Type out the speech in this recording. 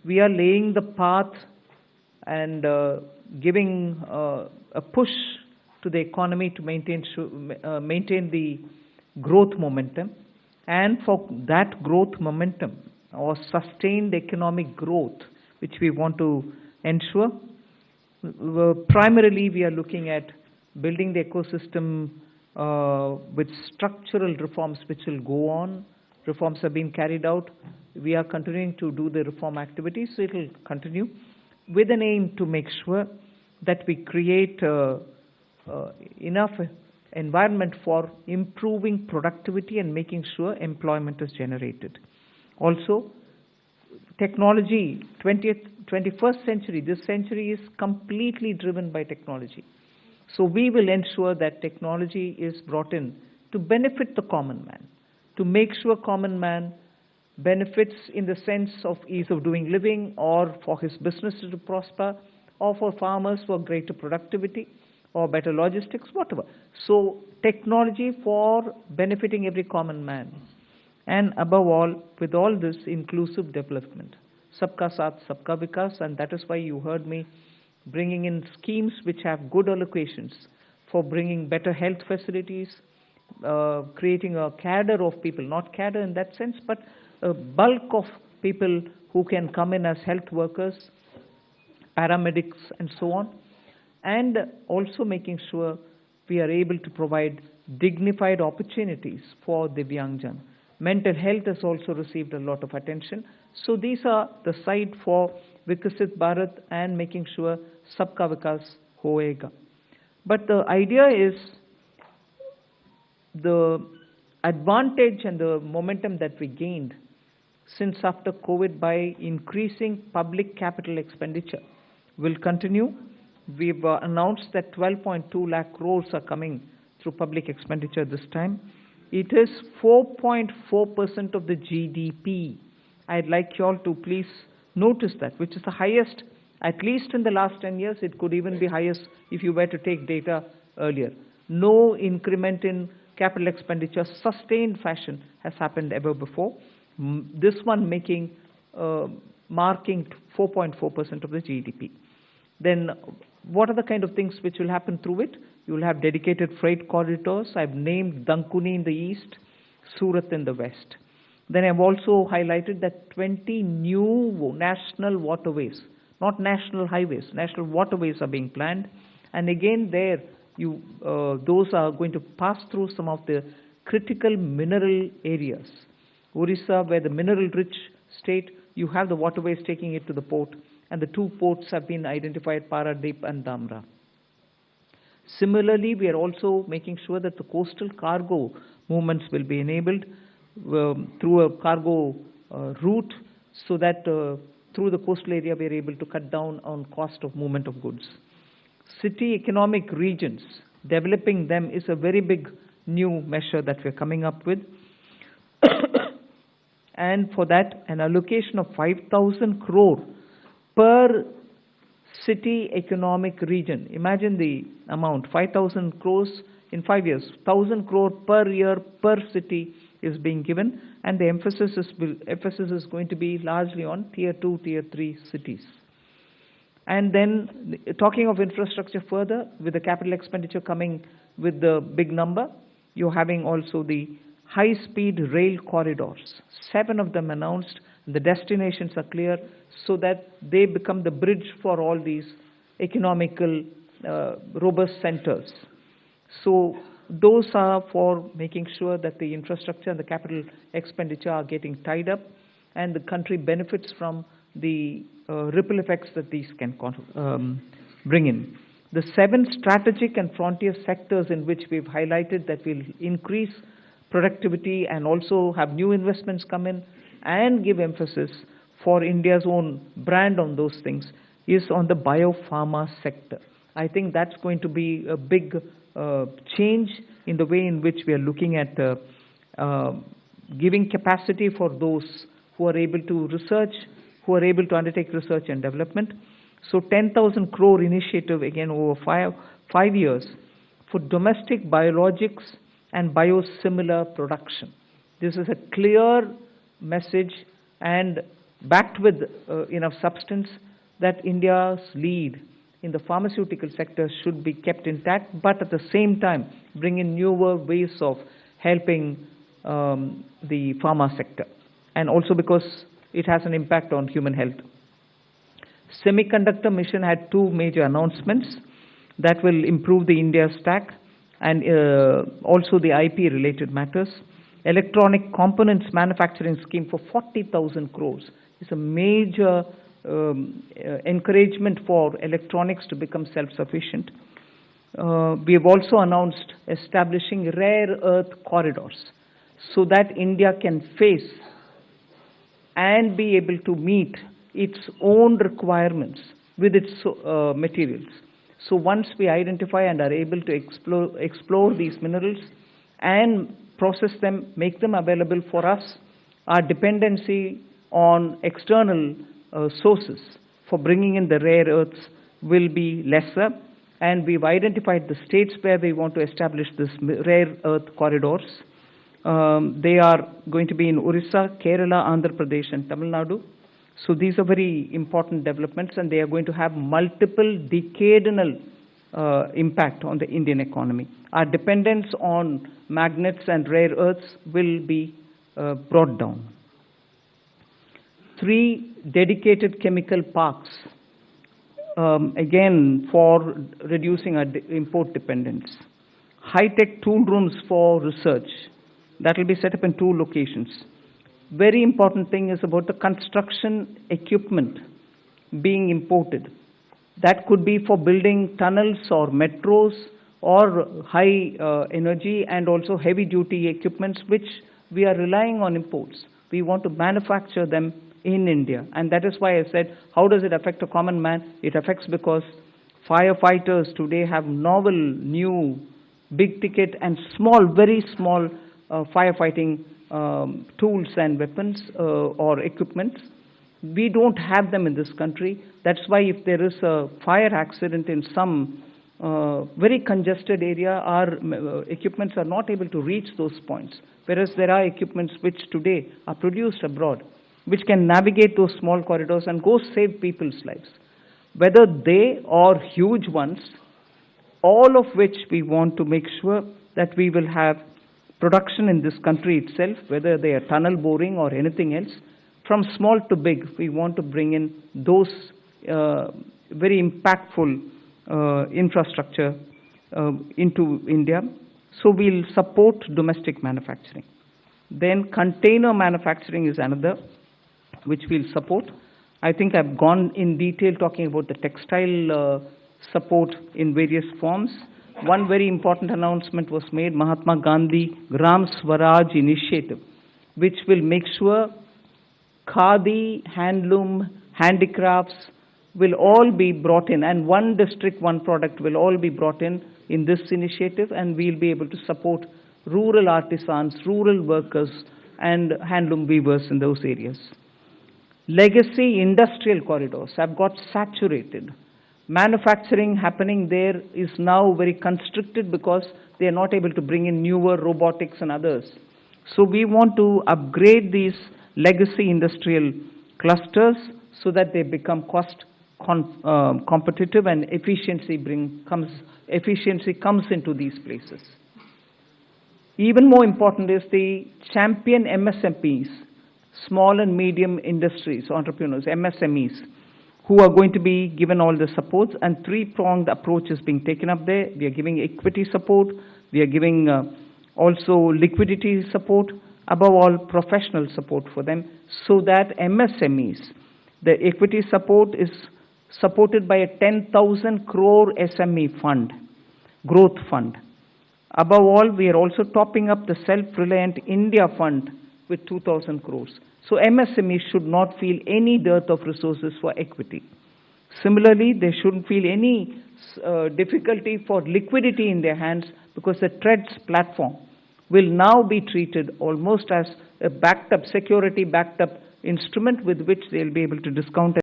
we are laying the path and giving a push to the economy to maintain the growth momentum. And for that growth momentum or sustained economic growth, which we want to ensure, primarily we are looking at building the ecosystem with structural reforms which will go on. Reforms have been carried out. We are continuing to do the reform activities, so it will continue with an aim to make sure that we create enough environment for improving productivity and making sure employment is generated. Also, technology, 21st century, this century is completely driven by technology. So we will ensure that technology is brought in to benefit the common man, to make sure common man benefits in the sense of ease of doing living, or for his businesses to prosper, or for farmers for greater productivity, or better logistics, whatever. So technology for benefiting every common man. And above all, with all this, inclusive development. Sabka Saath, Sabka Vikas, and that is why you heard me bringing in schemes which have good allocations for bringing better health facilities, creating a cadre of people, not cadre in that sense, but a bulk of people who can come in as health workers, paramedics, and so on. And also making sure we are able to provide dignified opportunities for Divyangjan. Mental health has also received a lot of attention. So these are the side for Vikasit Bharat and making sure Sabka Vikas hoega. But the idea is the advantage and the momentum that we gained since after COVID by increasing public capital expenditure will continue. We've announced that 12.2 lakh crores are coming through public expenditure this time. It is 4.4% of the GDP. I'd like you all to please notice that, which is the highest, at least in the last 10 years. It could even be highest if you were to take data earlier. No increment in capital expenditure, sustained fashion, has happened ever before. This one marking 4.4% of the GDP. Then what are the kind of things which will happen through it? You will have dedicated freight corridors. I've named Dankuni in the east, Surat in the west. Then I've also highlighted that 20 new national waterways, not national highways, national waterways are being planned. And again there, those are going to pass through some of the critical mineral areas. Orissa, where the mineral-rich state, you have the waterways taking it to the port, and the two ports have been identified, Paradip and Dhamra. Similarly, we are also making sure that the coastal cargo movements will be enabled through a cargo route, so that through the coastal area we are able to cut down on cost of movement of goods. City economic regions, developing them is a very big new measure that we're coming up with. And for that, an allocation of 5,000 crore per city economic region. Imagine the amount, 5,000 crores in 5 years, 1,000 crore per year per city is being given, and the emphasis is going to be largely on tier 2, tier 3 cities. And then talking of infrastructure further, with the capital expenditure coming with the big number, you're having also the high-speed rail corridors. 7 of them announced. The destinations are clear, so that they become the bridge for all these economical robust centers. So those are for making sure that the infrastructure and the capital expenditure are getting tied up, and the country benefits from the ripple effects that these can bring in. The 7 strategic and frontier sectors in which we've highlighted that will increase productivity and also have new investments come in and give emphasis for India's own brand on those things is on the biopharma sector. I think that's going to be a big change in the way in which we are looking at giving capacity for those who are able to research, who are able to undertake research and development. So 10,000 crore initiative again over 5 years for domestic biologics and biosimilar production. This is a clear message and backed with enough substance, that India's lead in the pharmaceutical sector should be kept intact, but at the same time bring in newer ways of helping the pharma sector, and also because it has an impact on human health. Semiconductor mission had two major announcements that will improve the India stack and also the IP related matters. Electronic components manufacturing scheme for 40,000 crores is a major encouragement for electronics to become self-sufficient. We have also announced establishing rare earth corridors so that India can face and be able to meet its own requirements with its materials. So once we identify and are able to explore these minerals and process them, make them available for us, our dependency on external sources for bringing in the rare earths will be lesser. And we've identified the states where we want to establish this rare earth corridors. They are going to be in Orissa, Kerala, Andhra Pradesh, and Tamil Nadu. So these are very important developments, and they are going to have multiple decadal impact on the Indian economy. Our dependence on magnets and rare earths will be brought down. 3 dedicated chemical parks, again for reducing our import dependence. High-tech tool rooms for research, that will be set up in 2 locations. Very important thing is about the construction equipment being imported. That could be for building tunnels or metros or high energy and also heavy duty equipments which we are relying on imports. We want to manufacture them in India, and that is why I said, how does it affect a common man? It affects because firefighters today have novel, new, big ticket and small, very small firefighting tools and weapons or equipment. We don't have them in this country. That's why if there is a fire accident in some very congested area, our equipments are not able to reach those points. Whereas there are equipments which today are produced abroad, which can navigate those small corridors and go save people's lives. Whether they or huge ones, all of which we want to make sure that we will have production in this country itself, whether they are tunnel boring or anything else. From small to big, we want to bring in those very impactful infrastructure into India. So we'll support domestic manufacturing. Then container manufacturing is another, which we'll support. I think I've gone in detail talking about the textile support in various forms. One very important announcement was made, Mahatma Gandhi Gram Swaraj initiative, which will make sure khadi, handloom, handicrafts will all be brought in, and one district, one product will all be brought in this initiative, and we'll be able to support rural artisans, rural workers, and handloom weavers in those areas. Legacy industrial corridors have got saturated. Manufacturing happening there is now very constricted because they are not able to bring in newer robotics and others. So we want to upgrade these legacy industrial clusters so that they become cost competitive and efficiency comes into these places. Even more important is the champion MSMEs, small and medium industries, entrepreneurs, MSMEs, who are going to be given all the supports, and 3-pronged approach is being taken up there. We are giving equity support, we are giving also liquidity support, above all professional support for them, so that MSMEs, the equity support is supported by a 10,000 crore SME fund, growth fund. Above all, we are also topping up the Self-Reliant India Fund with 2,000 crores. So MSMEs should not feel any dearth of resources for equity. Similarly, they shouldn't feel any difficulty for liquidity in their hands, because the TREADS platform will now be treated almost as a backed up, security backed up instrument with which they'll be able to discount